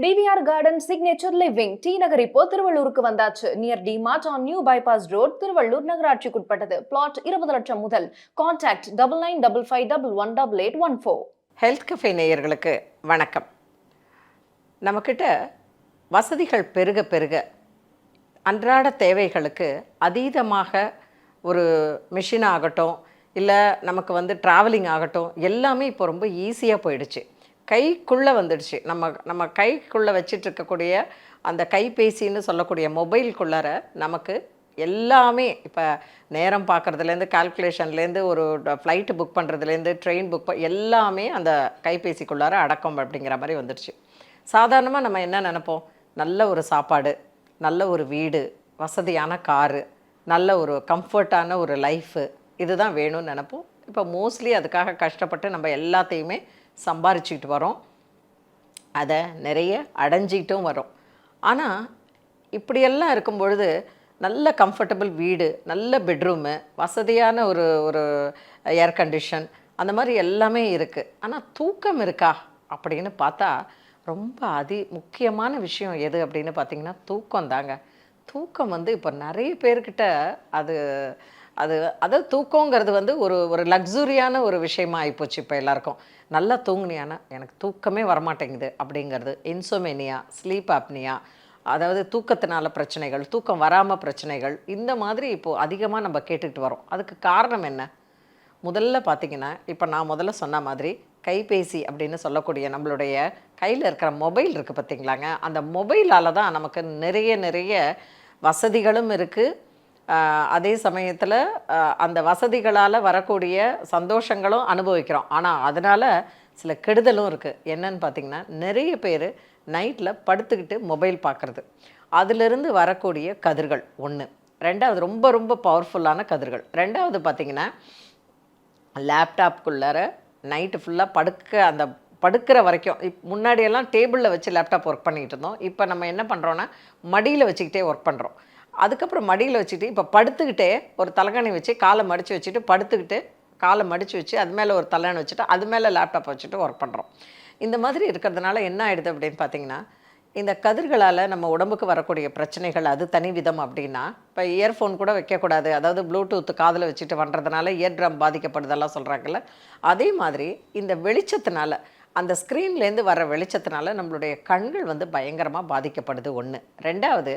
DVR garden signature living T Nagar இப்போ திருவள்ளூருக்கு வந்தாச்சு. Near D Mart on new bypass road, Tiruvallur நகராட்சிக்குட்பட்டது. பிளாட் 20 லட்சம் முதல். கான்டாக்ட் 9955518814. ஹெல்த் கஃபே நேயர்களுக்கு வணக்கம். நம்மக்கிட்ட வசதிகள் பெருக பெருக அன்றாட தேவைகளுக்கு அதீதமாக ஒரு மிஷின் ஆகட்டும், இல்லை நமக்கு ட்ராவலிங் ஆகட்டும், எல்லாமே இப்போ ரொம்ப ஈஸியாக போயிடுச்சு. கைக்குள்ளே வந்துடுச்சு. நம்ம கைக்குள்ளே வச்சிட்ருக்கக்கூடிய அந்த கைபேசின்னு சொல்லக்கூடிய மொபைல்குள்ளார நமக்கு எல்லாமே, இப்போ நேரம் பார்க்குறதுலேருந்து, கால்குலேஷன்லேருந்து, ஒரு ஃப்ளைட்டு புக் பண்ணுறதுலேருந்து, ட்ரெயின் எல்லாமே அந்த கைபேசிக்குள்ளார அடக்கம் அப்படிங்கிற மாதிரி வந்துடுச்சு. சாதாரணமாக நம்ம என்ன நினைப்போம்? நல்ல ஒரு சாப்பாடு, நல்ல ஒரு வீடு, வசதியான காரு, நல்ல ஒரு கம்ஃபர்ட்டான ஒரு லைஃபு, இதுதான் வேணும்னு நினைப்போம். இப்போ மோஸ்ட்லி அதுக்காக கஷ்டப்பட்டு நம்ம எல்லாத்தையுமே சம்பாரிச்சிக்கிட்டு வரோம், அதை நிறைய அடைஞ்சிக்கிட்டும் வரோம். ஆனால் இப்படியெல்லாம் இருக்கும் பொழுது நல்ல கம்ஃபர்டபுள் வீடு, நல்ல பெட்ரூமு, வசதியான ஒரு ஒரு ஏர் கண்டிஷன், அந்த மாதிரி எல்லாமே இருக்குது. ஆனால் தூக்கம் இருக்கா அப்படின்னு பார்த்தா ரொம்ப முக்கியமான விஷயம் எது அப்படின்னு பார்த்திங்கன்னா தூக்கம் தாங்க. தூக்கம் இப்போ நிறைய பேர்கிட்ட அது அது அதாவது தூக்கங்கிறது ஒரு ஒரு லக்ஸுரியான ஒரு விஷயமா ஆகிப்போச்சு இப்போ எல்லாருக்கும். நல்லா தூங்குனியானா எனக்கு தூக்கமே வரமாட்டேங்குது அப்படிங்கிறது, இன்சோமேனியா, ஸ்லீப் ஆப்னியா, அதாவது தூக்கத்தினால பிரச்சனைகள், தூக்கம் வராமல் பிரச்சனைகள், இந்த மாதிரி இப்போது அதிகமாக நம்ம கேட்டுக்கிட்டு வரோம். அதுக்கு காரணம் என்ன? முதல்ல பார்த்திங்கன்னா, இப்போ நான் முதல்ல சொன்ன மாதிரி கைபேசி அப்படின்னு சொல்லக்கூடிய நம்மளுடைய கையில் இருக்கிற மொபைல் இருக்குது பார்த்திங்களாங்க, அந்த மொபைலால் தான் நமக்கு நிறைய நிறைய வசதிகளும் இருக்குது. அதே சமயத்தில் அந்த வசதிகளால் வரக்கூடிய சந்தோஷங்களும் அனுபவிக்கிறோம். ஆனால் அதனால் சில கெடுதலும் இருக்குது. என்னன்னு பார்த்திங்கன்னா, நிறைய பேர் நைட்டில் படுத்துக்கிட்டு மொபைல் பார்க்குறது, அதிலிருந்து வரக்கூடிய கதிர்கள் ஒன்று. ரெண்டாவது ரொம்ப ரொம்ப பவர்ஃபுல்லான கதிர்கள். ரெண்டாவது பார்த்திங்கன்னா, லேப்டாப்புக்குள்ளார நைட்டு ஃபுல்லாக அந்த படுக்கிற வரைக்கும் முன்னாடியெல்லாம் டேபிளில் வச்சு லேப்டாப் ஒர்க் பண்ணிகிட்டு இருந்தோம். இப்போ நம்ம என்ன பண்ணுறோன்னா மடியில் வச்சுக்கிட்டே ஒர்க் பண்ணுறோம். அதுக்கப்புறம் மடியில் வச்சுட்டு இப்போ படுத்துக்கிட்டே ஒரு தலைகாணி வச்சு காலை மடித்து வச்சுட்டு, படுத்துக்கிட்டு காலை மடித்து வச்சு அது மேலே ஒரு தலைகாணி வச்சுட்டு அது மேலே லேப்டாப் வச்சுட்டு ஒர்க் பண்ணுறோம். இந்த மாதிரி இருக்கிறதுனால என்ன ஆகிடுது அப்படின்னு பார்த்திங்கன்னா, இந்த கதிர்களால் நம்ம உடம்புக்கு வரக்கூடிய பிரச்சனைகள் அது தனி விதம். அப்படின்னா இப்போ இயர்ஃபோன் கூட வைக்கக்கூடாது, அதாவது ப்ளூடூத் காதில் வச்சுட்டு பண்ணுறதுனால இயர் ட்ரம் பாதிக்கப்படுதெல்லாம் சொல்கிறாங்கல்ல, அதே மாதிரி இந்த வெளிச்சத்தினால, அந்த ஸ்க்ரீன்லேருந்து வர வெளிச்சத்தினால நம்மளுடைய கண்கள் பயங்கரமாக பாதிக்கப்படுது ஒன்று. ரெண்டாவது,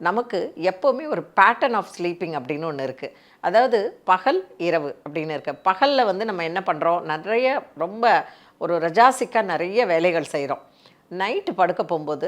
நமக்கு எப்போவுமே ஒரு பேட்டர்ன் ஆஃப் ஸ்லீப்பிங் அப்படின்னு ஒன்று இருக்குது. அதாவது பகல் இரவு அப்படின்னு இருக்குது. பகலில் நம்ம என்ன பண்ணுறோம், நிறைய ரொம்ப ஒரு ரஜாசிக்காக நிறைய வேலைகள் செய்கிறோம். நைட்டு படுக்க போகும்போது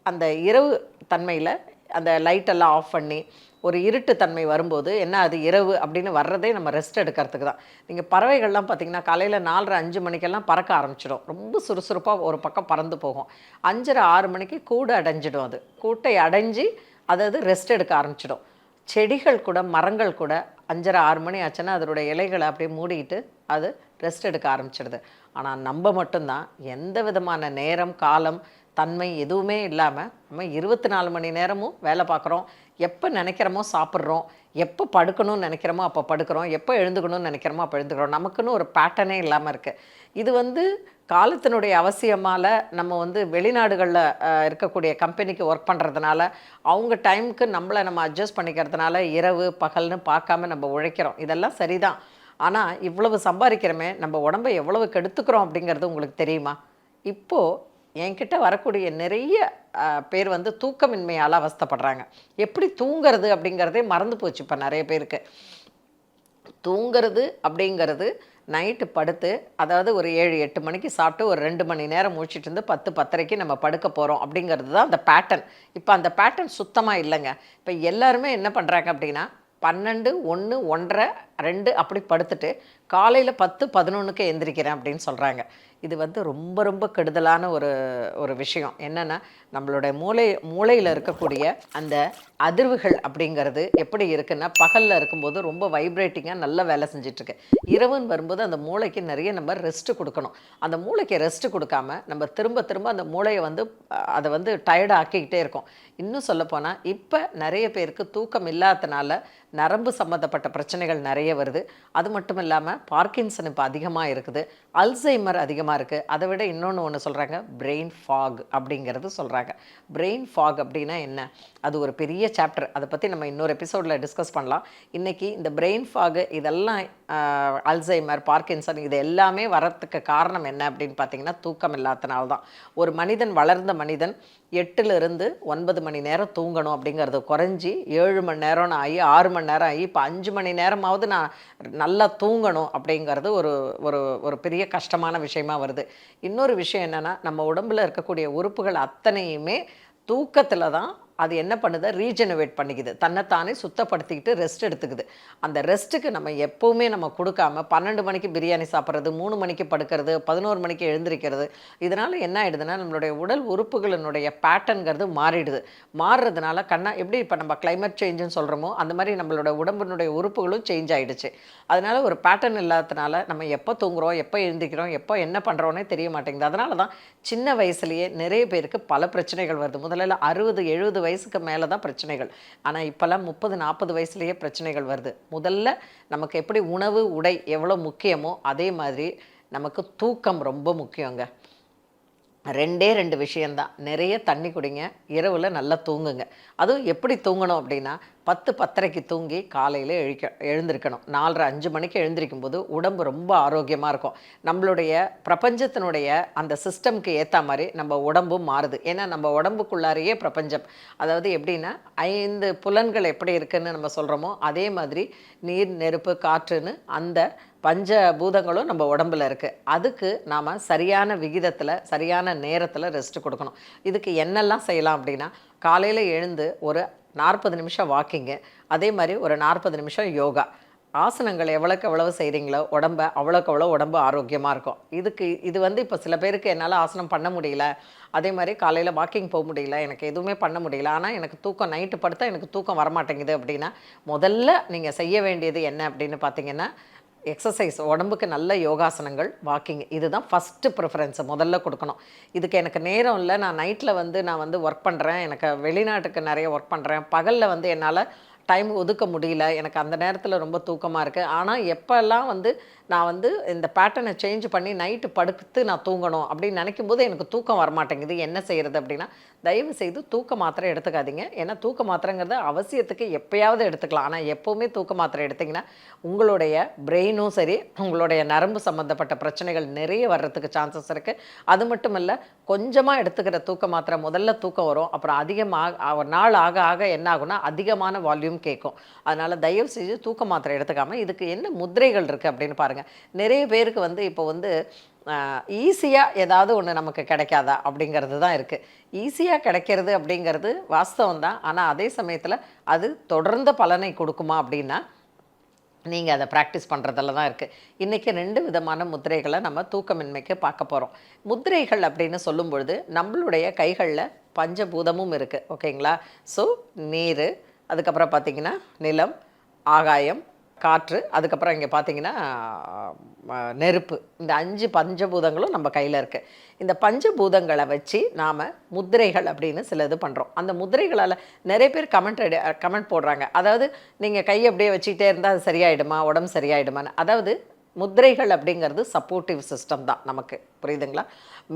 அந்த இரவு தன்மையில் அந்த லைட்டெல்லாம் ஆஃப் பண்ணி ஒரு இருட்டு தன்மை வரும்போது என்ன, அது இரவு அப்படின்னு வர்றதே நம்ம ரெஸ்ட் எடுக்கிறதுக்கு தான். நீங்கள் பறவைகள்லாம் பார்த்திங்கன்னா காலையில் 4:30-5 மணிக்கெல்லாம் பறக்க ஆரம்பிச்சிடும். ரொம்ப சுறுசுறுப்பாக ஒரு பக்கம் பறந்து போகும். 5:30-6 மணிக்கு கூடு அடைஞ்சிடும். அது கூட்டை அடைஞ்சி அதாவது ரெஸ்ட் எடுக்க ஆரம்பிச்சிடும். செடிகள் கூட, மரங்கள் கூட 5:30-6 மணி ஆச்சுன்னா அதனுடைய இலைகளை அப்படியே மூடிக்கிட்டு அது ரெஸ்ட் எடுக்க ஆரம்பிச்சிடுது. ஆனால் நம்ம மட்டும்தான் எந்த விதமான நேரம், காலம், தன்மை எதுவுமே இல்லாமல் நம்ம 24 மணி நேரமும் வேலை பார்க்குறோம். எப்போ நினைக்கிறோமோ சாப்பிட்றோம், எப்போ படுக்கணும்னு நினைக்கிறோமோ அப்போ படுக்கிறோம், எப்போ எழுந்துக்கணும்னு நினைக்கிறோமோ அப்போ எழுந்துக்கிறோம். நமக்குன்னு ஒரு பேட்டர்னே இல்லாமல் இருக்குது. இது காலத்தினுடைய அவசியமால் நம்ம வெளிநாடுகளில் இருக்கக்கூடிய கம்பெனிக்கு ஒர்க் பண்ணுறதுனால அவங்க டைமுக்கு நம்ம அட்ஜஸ்ட் பண்ணிக்கிறதுனால இரவு பகல்னு பார்க்காம நம்ம உழைக்கிறோம். இதெல்லாம் சரிதான். ஆனால் இவ்வளவு சம்பாதிக்கிறோமே, நம்ம உடம்பை எவ்வளவு கெடுத்துக்கிறோம் அப்படிங்கிறது உங்களுக்கு தெரியுமா? இப்போது என்கிட்ட வரக்கூடிய நிறைய பேர் தூக்கமின்மையால் அவஸ்தைப்படுறாங்க. எப்படி தூங்கிறது அப்படிங்கிறதே மறந்து போச்சு இப்போ நிறைய பேருக்கு. தூங்கிறது அப்படிங்கிறது நைட்டு படுத்து, அதாவது ஒரு 7-8 மணிக்கு சாப்பிட்டு ஒரு 2 மணி நேரம் முழிச்சிட்டு இருந்து 10-10:30க்கு நம்ம படுக்க போகிறோம் அப்படிங்கிறது தான் அந்த பேட்டர்ன். இப்போ அந்த பேட்டர்ன் சுத்தமாக இல்லைங்க. இப்போ எல்லாருமே என்ன பண்ணுறாங்க அப்படின்னா 12, 1, 1:30, 2 அப்படி படுத்துட்டு காலையில் 10-11க்கு எந்திரிக்கிறேன் அப்படின்னு சொல்கிறாங்க. இது ரொம்ப ரொம்ப கெடுதலான ஒரு விஷயம். என்னென்னா, நம்மளுடைய மூளையில் இருக்கக்கூடிய அந்த அதிர்வுகள் அப்படிங்கிறது எப்படி இருக்குன்னா, பகலில் இருக்கும்போது ரொம்ப வைப்ரேட்டிங்காக நல்ல வேலை செஞ்சிட்ருக்கு. இரவுன்னு வரும்போது அந்த மூளைக்கு நிறைய நம்ம ரெஸ்ட்டு கொடுக்கணும். அந்த மூளைக்கு ரெஸ்ட்டு கொடுக்காம நம்ம திரும்ப திரும்ப அந்த மூளையை அதை டயர்டாக ஆக்கிக்கிட்டே இருக்கோம். இன்னும் சொல்லப்போனால் இப்போ நிறைய பேருக்கு தூக்கம் இல்லாதனால நரம்பு சம்மந்தப்பட்ட பிரச்சனைகள் நிறைய வருது. அது மட்டும் இல்லாமல் இல்லாமல் பார்க்கின்சன் இப்போ அதிகமாக இருக்குது, அல்சைமர் அதிகமாக இருக்குது. அதை விட ஒன்று சொல்கிறாங்க, பிரெயின் ஃபாக் அப்படிங்கிறது சொல்கிறாங்க. பிரெயின் ஃபாக் அப்படின்னா என்ன? அது ஒரு பெரிய சாப்டர். அதை பற்றி நம்ம இன்னொரு எபிசோடில் டிஸ்கஸ் பண்ணலாம். இன்றைக்கி இந்த பிரெயின் ஃபாகு இதெல்லாம் அல்சைமர், பார்க்கின்சன் இது எல்லாமே வரத்துக்கு காரணம் என்ன அப்படின்னு பார்த்தீங்கன்னா தூக்கம் இல்லாதனால தான். ஒரு மனிதன், வளர்ந்த மனிதன் 8லிருந்து 9 மணி நேரம் தூங்கணும் அப்படிங்கிறது குறைஞ்சி 7 மணி நேரம்னு ஆகி 6 மணி நேரம் ஆகி இப்போ 5 மணி நேரமாவது நான் நல்லா தூங்கணும் அப்படிங்கிறது ஒரு ஒரு ஒரு பெரிய கஷ்டமான விஷயமா வருது. இன்னொரு விஷயம் என்னென்னா, நம்ம உடம்பில் இருக்கக்கூடிய உறுப்புகள் அத்தனையுமே தூக்கத்தில் தான் அது என்ன பண்ணுது, ரீஜெனரேட் பண்ணிக்குது, தன்னைத்தானே சுத்தப்படுத்திக்கிட்டு ரெஸ்ட் எடுத்துக்குது. அந்த ரெஸ்ட்டுக்கு நம்ம எப்போவுமே நம்ம கொடுக்காம 12 மணிக்கு பிரியாணி சாப்பிட்றது, 3 மணிக்கு படுக்கிறது, 11 மணிக்கு எழுந்திரிக்கிறது, இதனால் என்ன ஆகிடுதுன்னா நம்மளுடைய உடல் உறுப்புகளினுடைய பேட்டர்ன்கிறது மாறிடுது. மாறுறதுனால எப்படி இப்போ நம்ம கிளைமேட் சேஞ்சுன்னு சொல்கிறோமோ அந்த மாதிரி நம்மளோட உடம்பினுடைய உறுப்புகளும் சேஞ்ச் ஆகிடுச்சு. அதனால் ஒரு பேட்டர்ன் இல்லாததுனால நம்ம எப்போ தூங்குறோம், எப்போ எழுந்திரிக்கிறோம், எப்போ என்ன பண்ணுறோன்னே தெரிய மாட்டேங்குது. அதனால தான் சின்ன வயசுலேயே நிறைய பேருக்கு பல பிரச்சனைகள் வருது. முதல்ல 60-70 வயசுக்கு மேலே தான் பிரச்சனைகள். ஆனால் இப்போல்லாம் 30-40 வயசுலேயே பிரச்சனைகள் வருது. முதல்ல நமக்கு எப்படி உணவு, உடை எவ்வளோ முக்கியமோ அதே மாதிரி நமக்கு தூக்கம் ரொம்ப முக்கியங்க. 2 விஷயந்தான். நிறைய தண்ணி குடிங்க, இரவில் நல்லா தூங்குங்க. அதுவும் எப்படி தூங்கணும் அப்படின்னா 10-10:30க்கு தூங்கி காலையில் எழுந்திருக்கணும். 4:30-5 மணிக்கு எழுந்திருக்கும் போது உடம்பு ரொம்ப ஆரோக்கியமாக இருக்கும். நம்மளுடைய பிரபஞ்சத்தினுடைய அந்த சிஸ்டம்க்கு ஏற்ற மாதிரி நம்ம உடம்பும் மாறுது. ஏன்னா நம்ம உடம்புக்குள்ளாரையே பிரபஞ்சம். அதாவது எப்படின்னா 5 புலன்கள் எப்படி இருக்குதுன்னு நம்ம சொல்கிறோமோ அதே மாதிரி நீர், நெருப்பு, காற்றுன்னு அந்த பஞ்ச பூதங்களும் நம்ம உடம்பில் இருக்குது. அதுக்கு நாம் சரியான விகிதத்தில் சரியான நேரத்தில் ரெஸ்ட் கொடுக்கணும். இதுக்கு என்னெல்லாம் செய்யலாம் அப்படின்னா, காலையில் எழுந்து ஒரு 40 நிமிஷம் வாக்கிங்கு, அதே மாதிரி ஒரு 40 நிமிஷம் யோகா. ஆசனங்கள் எவ்வளோக்கு எவ்வளவு செய்கிறீங்களோ அவ்வளோக்கு அவ்வளோ உடம்பு ஆரோக்கியமாக இருக்கும். இது இப்போ சில பேருக்கு என்னால் ஆசனம் பண்ண முடியல, அதே மாதிரி காலையில் வாக்கிங் போக முடியல, எனக்கு எதுவுமே பண்ண முடியல, ஆனால் எனக்கு தூக்கம் நைட்டு படுத்தா எனக்கு தூக்கம் வரமாட்டேங்குது அப்படின்னா, முதல்ல நீங்கள் செய்ய வேண்டியது என்ன அப்படின்னு பார்த்தீங்கன்னா, எக்ஸசைஸ், உடம்புக்கு நல்ல யோகாசனங்கள், வாக்கிங், இதுதான் ஃபஸ்ட்டு ப்ரிஃபரன்ஸை முதல்ல கொடுக்கணும். இதுக்கு எனக்கு நேரம் இல்லை, நான் நைட்டில் நான் ஒர்க் பண்ணுறேன், எனக்கு வெளிநாட்டுக்கு நிறைய ஒர்க் பண்ணுறேன், பகலில் என்னால் டைம் ஒதுக்க முடியல, எனக்கு அந்த நேரத்தில் ரொம்ப தூக்கமாக இருக்குது. ஆனால் எப்போல்லாம் நான் இந்த பேட்டர்னை சேஞ்ச் பண்ணி நைட்டு படுத்து நான் தூங்கணும் அப்படின்னு நினைக்கும் போது எனக்கு தூக்கம் வரமாட்டேங்குது, என்ன செய்கிறது அப்படின்னா, தயவு செய்து தூக்க மாத்திரை எடுத்துக்காதீங்க. ஏன்னா தூக்க மாத்திரைங்கிறது அவசியத்துக்கு எப்போயாவது எடுத்துக்கலாம். ஆனால் எப்போவுமே தூக்க மாத்திரை எடுத்திங்கன்னா உங்களுடைய பிரெயினும் சரி, உங்களுடைய நரம்பு சம்மந்தப்பட்ட பிரச்சனைகள் நிறைய வர்றதுக்கு சான்சஸ் இருக்குது. அது மட்டும் இல்லை, கொஞ்சமாக எடுத்துக்கிற தூக்க மாத்திரை முதல்ல தூக்கம் வரும், அப்புறம் அதிகமாக நாள் ஆக ஆக என்ன ஆகும்னா அதிகமான வால்யூம் கேட்கும். அதனால் தயவு செஞ்சு தூக்க மாத்திரை எடுத்துக்காமல் இதுக்கு என்ன முத்திரைகள் இருக்குது அப்படின்னு பாருங்கள். நிறைய பேருக்கு இப்போ ஈஸியாக ஏதாவது ஒன்று நமக்கு கிடைக்காதா அப்படிங்கிறது தான் இருக்குது. ஈஸியாக கிடைக்கிறது அப்படிங்கிறது வாஸ்தவம் தான். ஆனால் அதே சமயத்தில் அது தொடர்ந்த பலனை கொடுக்குமா அப்படின்னா நீங்கள் அதை ப்ராக்டிஸ் பண்ணுறதில் தான் இருக்குது. இன்றைக்கி 2 விதமான முத்திரைகளை நம்ம தூக்கமின்மைக்கு பார்க்க போகிறோம். முத்திரைகள் அப்படின்னு சொல்லும்பொழுது நம்மளுடைய கைகளில் பஞ்சபூதமும் இருக்குது, ஓகேங்களா? ஸோ நீர், அதுக்கப்புறம் பார்த்திங்கன்னா நிலம், ஆகாயம், காற்று, அதுக்கப்புறம் இங்கே பார்த்திங்கன்னா நெருப்பு, இந்த 5 பஞ்சபூதங்களும் நம்ம கையில் இருக்குது. இந்த பஞ்சபூதங்களை வச்சு நாம் முத்திரைகள் அப்படின்னு சில இது பண்ணுறோம். அந்த முத்திரைகளால் நிறைய பேர் கமெண்ட் போடுறாங்க. அதாவது நீங்கள் கை அப்படியே வச்சுக்கிட்டே இருந்தால் அது சரியாயிடுமா, உடம்பு சரியாயிடுமான்னு. அதாவது முத்திரைகள் அப்படிங்கிறது சப்போர்ட்டிவ் சிஸ்டம் தான் நமக்கு, புரியுதுங்களா?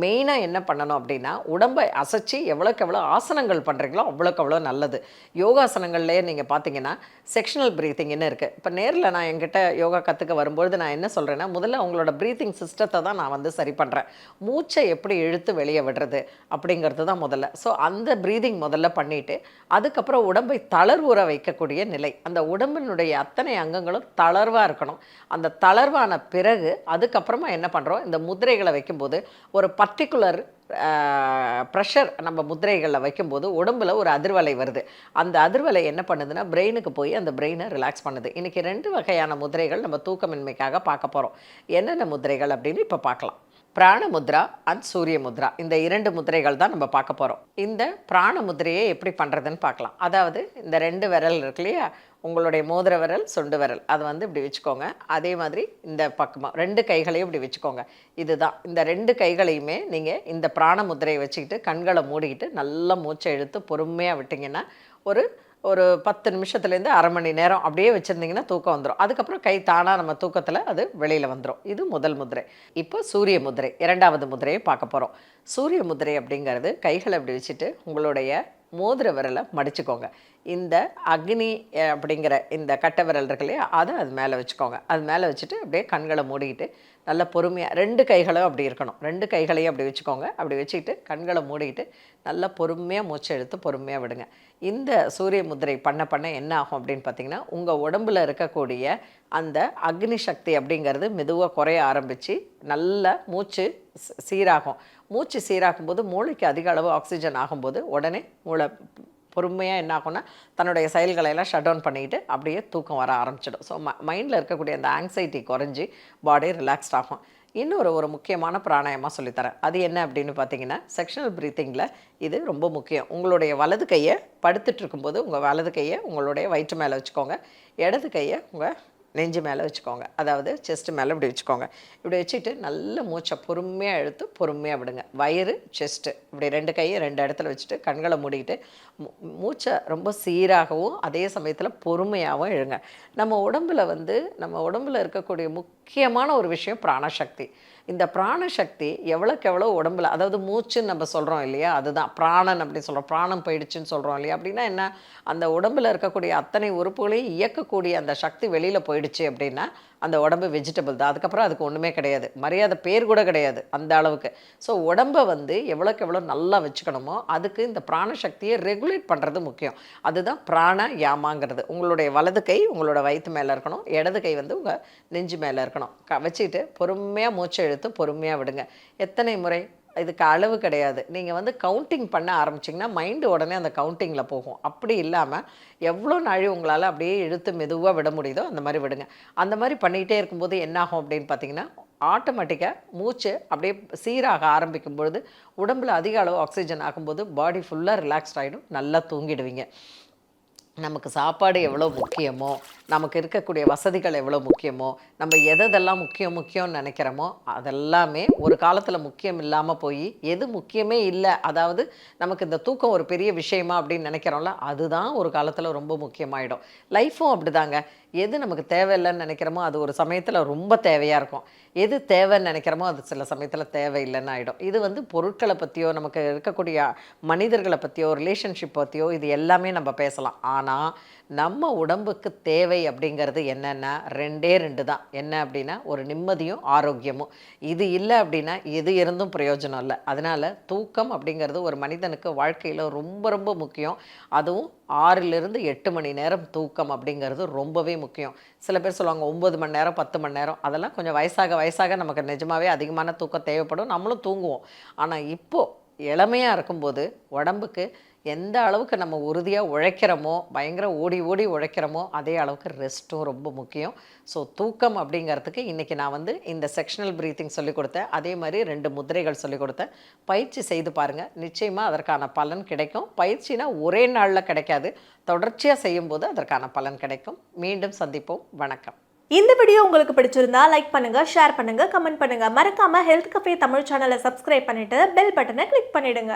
மெயினாக என்ன பண்ணணும் அப்படின்னா, உடம்பை அசைச்சி எவ்வளோக்கு எவ்வளோ ஆசனங்கள் பண்ணுறீங்களோ அவ்வளோக்கு அவ்வளோ நல்லது. யோகாசனங்கள்லேயே நீங்கள் பார்த்தீங்கன்னா செக்ஷனல் ப்ரீத்திங்னு இருக்குது. இப்போ நேரில் நான் என்கிட்ட யோகா கற்றுக்க வரும்பொழுது நான் என்ன சொல்கிறேன்னா, முதல்ல அவங்களோட ப்ரீத்திங் சிஸ்டத்தை தான் நான் சரி பண்ணுறேன். மூச்சை எப்படி இழுத்து வெளியே விடுறது அப்படிங்கிறது தான் முதல்ல. ஸோ அந்த ப்ரீதிங் முதல்ல பண்ணிவிட்டு அதுக்கப்புறம் உடம்பை தளர்வுற வைக்கக்கூடிய நிலை. அந்த உடம்பினுடைய அத்தனை அங்கங்களும் தளர்வாக இருக்கணும். அந்த தளர்வான பிறகு அதுக்கப்புறமா என்ன பண்ணுறோம், இந்த முத்திரைகளை வைக்கும்போது ஒரு பர்டிகுலர் ப்ரெஷர் நம்ம முத்திரைகளில் வைக்கும்போது உடம்பில் ஒரு அதிர்வலை வருது. அந்த அதிர்வலை என்ன பண்ணுதுன்னா பிரெயினுக்கு போய் அந்த பிரெயினை ரிலாக்ஸ் பண்ணுது. இன்றைக்கி 2 வகையான முத்திரைகள் நம்ம தூக்கமின்மைக்காக பார்க்க போகிறோம். என்னென்ன முத்திரைகள் அப்படின்னு இப்போ பார்க்கலாம். பிராண முத்ரா அண்ட் சூரிய முத்ரா, இந்த 2 முத்திரைகள் தான் நம்ம பார்க்க போகிறோம். இந்த பிராண முத்திரையை எப்படி பண்ணுறதுன்னு பார்க்கலாம். அதாவது இந்த 2 விரல் இருக்கு இல்லையா, உங்களுடைய மோதிர விரல், சுண்டு விரல், அதை இப்படி வச்சுக்கோங்க. அதே மாதிரி இந்த பக்கமாக 2 கைகளையும் இப்படி வச்சுக்கோங்க. இதுதான், இந்த 2 கைகளையுமே நீங்கள் இந்த பிராண முத்திரையை வச்சுக்கிட்டு கண்களை மூடிக்கிட்டு நல்லா மூச்சை இழுத்து பொறுமையாக விட்டிங்கன்னா ஒரு 10 நிமிஷத்துலேருந்து அரை மணி நேரம் அப்படியே வச்சுருந்தீங்கன்னா தூக்கம் வந்துடும். அதுக்கப்புறம் கை தானாக நம்ம தூக்கத்தில் அது வெளியில் வந்துடும். இது முதல் முதிரை. இப்போ சூரிய முதிரை, இரண்டாவது முதிரையை பார்க்க போகிறோம். சூரிய முதிரை அப்படிங்கிறது கைகளை அப்படி வச்சுட்டு உங்களுடைய மோதிர விரலை மடிச்சுக்கோங்க. இந்த அக்னி அப்படிங்கிற இந்த கட்டை விரல் இருக்கு இல்லையா, அதை அது மேலே வச்சுக்கோங்க. அது மேலே வச்சுட்டு அப்படியே கண்களை மூடிக்கிட்டு நல்ல பொறுமையாக 2 கைகளும் அப்படி இருக்கணும். 2 கைகளையும் அப்படி வச்சுக்கோங்க. அப்படி வச்சுக்கிட்டு கண்களை மூடிக்கிட்டு நல்லா பொறுமையாக மூச்சை இழுத்து பொறுமையாக விடுங்க. இந்த சூரிய முதிரை பண்ண பண்ண என்ன ஆகும் அப்படின்னு பார்த்தீங்கன்னா, உங்கள் உடம்புல இருக்கக்கூடிய அந்த அக்னி சக்தி அப்படிங்கிறது மெதுவாக குறைய ஆரம்பித்து நல்லா மூச்சு சீராகும். மூச்சு சீராகும் போது மூளைக்கு அதிக அளவு ஆக்சிஜன் ஆகும்போது உடனே மூளை பொறுமையாக என்ன ஆகும்னா தன்னுடைய செயல்களை எல்லாம் ஷட் டவுன் பண்ணிக்கிட்டு அப்படியே தூக்கம் வர ஆரம்பிச்சிடும். ஸோ மைண்டில் இருக்கக்கூடிய அந்த ஆங்ஸைட்டி குறைஞ்சி பாடி ரிலாக்ஸ்ட் ஆகும். இன்னொரு ஒரு முக்கியமான பிராணாயமாக சொல்லித்தரேன். அது என்ன அப்படின்னு பார்த்தீங்கன்னா, செக்ஷனல் ப்ரீத்திங்கில் இது ரொம்ப முக்கியம். உங்களுடைய வலது கையை படுத்துட்டு இருக்கும்போது உங்கள் வலது கையை உங்களுடைய வயிற்று மேலே வச்சுக்கோங்க. இடது கையை உங்கள் நெஞ்சு மேலே வச்சுக்கோங்க. அதாவது செஸ்ட் மேலே இப்படி வச்சுக்கோங்க. இப்படி வச்சுட்டு நல்ல மூச்சை பொறுமையாக இழுத்து பொறுமையாக விடுங்க. வயிறு, செஸ்ட்டு இப்படி 2 கையை 2 இடத்துல வச்சுட்டு கண்களை மூடிக்கிட்டு மூச்சை ரொம்ப சீராகவும் அதே சமயத்தில் பொறுமையாகவும் இழுங்க. நம்ம உடம்புல இருக்கக்கூடிய முக்கியமான ஒரு விஷயம் பிராணசக்தி. இந்த பிராணசக்தி எவ்வளோக்கு எவ்வளோ உடம்புல, அதாவது மூச்சுன்னு நம்ம சொல்கிறோம் இல்லையா, அதுதான் பிராணன் அப்படின்னு சொல்கிறோம். பிராணம் போயிடுச்சுன்னு சொல்கிறோம் இல்லையா. அப்படின்னா என்ன, அந்த உடம்புல இருக்கக்கூடிய அத்தனை உறுப்புகளையும் இயக்கக்கூடிய அந்த சக்தி வெளியில் போயிடுச்சு அப்படின்னா அந்த உடம்பு வெஜிடபிள் தான். அதுக்கப்புறம் அதுக்கு ஒன்றுமே கிடையாது, மரியாதை பேர் கூட கிடையாது அந்த அளவுக்கு. ஸோ உடம்பை எவ்வளோக்கு எவ்வளோ நல்லா வச்சுக்கணுமோ அதுக்கு இந்த பிராணசக்தியை ரெகுலேட் பண்ணுறது முக்கியம். அதுதான் பிராண யாமாங்கிறது. உங்களுடைய வலது கை உங்களோட வயிற்று மேலே இருக்கணும், இடது கை உங்கள் நெஞ்சு மேலே இருக்கணும். வச்சுட்டு பொறுமையாக மூச்சை இழுத்து பொறுமையாக விடுங்க. எத்தனை முறை, இதுக்கு அளவு கிடையாது. நீங்கள் கவுண்டிங் பண்ண ஆரம்பிச்சிங்கன்னா மைண்டு உடனே அந்த கவுண்டிங்கில் போகும். அப்படி இல்லாமல் எவ்வளோ நாழி உங்களால் அப்படியே இழுத்து மெதுவாக விட முடியுதோ அந்த மாதிரி விடுங்க. அந்த மாதிரி பண்ணிக்கிட்டே இருக்கும்போது என்னாகும் அப்படின்னு பார்த்தீங்கன்னா, ஆட்டோமேட்டிக்காக மூச்சு அப்படியே சீராக ஆரம்பிக்கும் பொழுது உடம்புல அதிக அளவு ஆக்சிஜன் ஆகும்போது பாடி ஃபுல்லாக ரிலாக்ஸ்ட் ஆகிடும், நல்லா தூங்கிடுவீங்க. நமக்கு சாப்பாடு எவ்வளோ முக்கியமோ, நமக்கு இருக்கக்கூடிய வசதிகள் எவ்வளோ முக்கியமோ, நம்ம எதெல்லாம் முக்கியம்னு நினைக்கிறோமோ அதெல்லாமே ஒரு காலத்தில் முக்கியம் இல்லாமல் போய் எது முக்கியமே இல்லை, அதாவது நமக்கு இந்த தூக்கம் ஒரு பெரிய விஷயமா அப்படின்னு நினைக்கிறோம்ல, அதுதான் ஒரு காலத்தில் ரொம்ப முக்கியமாயிடும். லைஃப்பும் அப்படிதாங்க. எது நமக்கு தேவையில்லைன்னு நினைக்கிறோமோ அது ஒரு சமயத்தில் ரொம்ப தேவையாக இருக்கும். எது தேவைன்னு நினைக்கிறோமோ அது சில சமயத்தில் தேவையில்லைன்னு ஆகிடும். இது பொருட்களை பற்றியோ நமக்கு இருக்கக்கூடிய மனிதர்களை பற்றியோ ரிலேஷன்ஷிப் பற்றியோ இது எல்லாமே நம்ம பேசலாம். ஆனால் நம்ம உடம்புக்கு தேவை அப்படிங்கிறது என்னென்னா 2 தான். என்ன அப்படின்னா, ஒரு நிம்மதியும் ஆரோக்கியமும். இது இல்லை அப்படின்னா எது இருந்தும் பிரயோஜனம் இல்லை. அதனால் தூக்கம் அப்படிங்கிறது ஒரு மனிதனுக்கு வாழ்க்கையில் ரொம்ப ரொம்ப முக்கியம். அதுவும் 6லிருந்து 8 மணி நேரம் தூக்கம் அப்படிங்கிறது ரொம்பவே முக்கியம். சில பேர் சொல்லுவாங்க 9 மணி நேரம் 10 மணி நேரம், அதெல்லாம் கொஞ்சம் வயசாக நமக்கு நிஜமாகவே அதிகமான தூக்கம் தேவைப்படும், நம்மளும் தூங்குவோம். ஆனால் இப்போது இளமையாக இருக்கும்போது உடம்புக்கு எந்த அளவுக்கு நம்ம உறுதியாக உழைக்கிறோமோ, பயங்கர ஓடி ஓடி உழைக்கிறோமோ, அதே அளவுக்கு ரெஸ்ட்டும் ரொம்ப முக்கியம். ஸோ தூக்கம் அப்படிங்கிறதுக்கு இன்றைக்கி நான் இந்த செக்ஷனல் ப்ரீத்திங் சொல்லிக் கொடுத்தேன். அதே மாதிரி 2 முதிரைகள் சொல்லிக் கொடுத்தேன். பயிற்சி செய்து பாருங்கள், நிச்சயமாக அதற்கான பலன் கிடைக்கும். பயிற்சினா ஒரே நாளில் கிடைக்காது, தொடர்ச்சியாக செய்யும்போது அதற்கான பலன் கிடைக்கும். மீண்டும் சந்திப்போம். வணக்கம். இந்த வீடியோ உங்களுக்கு பிடிச்சிருந்தா லைக் பண்ணுங்க, ஷேர் பண்ணுங்க, கமெண்ட் பண்ணுங்க. மறக்காம ஹெல்த் கஃபே தமிழ் சேனலை சப்ஸ்கிரைப் பண்ணிட்டு பெல் பட்டனை கிளிக் பண்ணிடுங்க.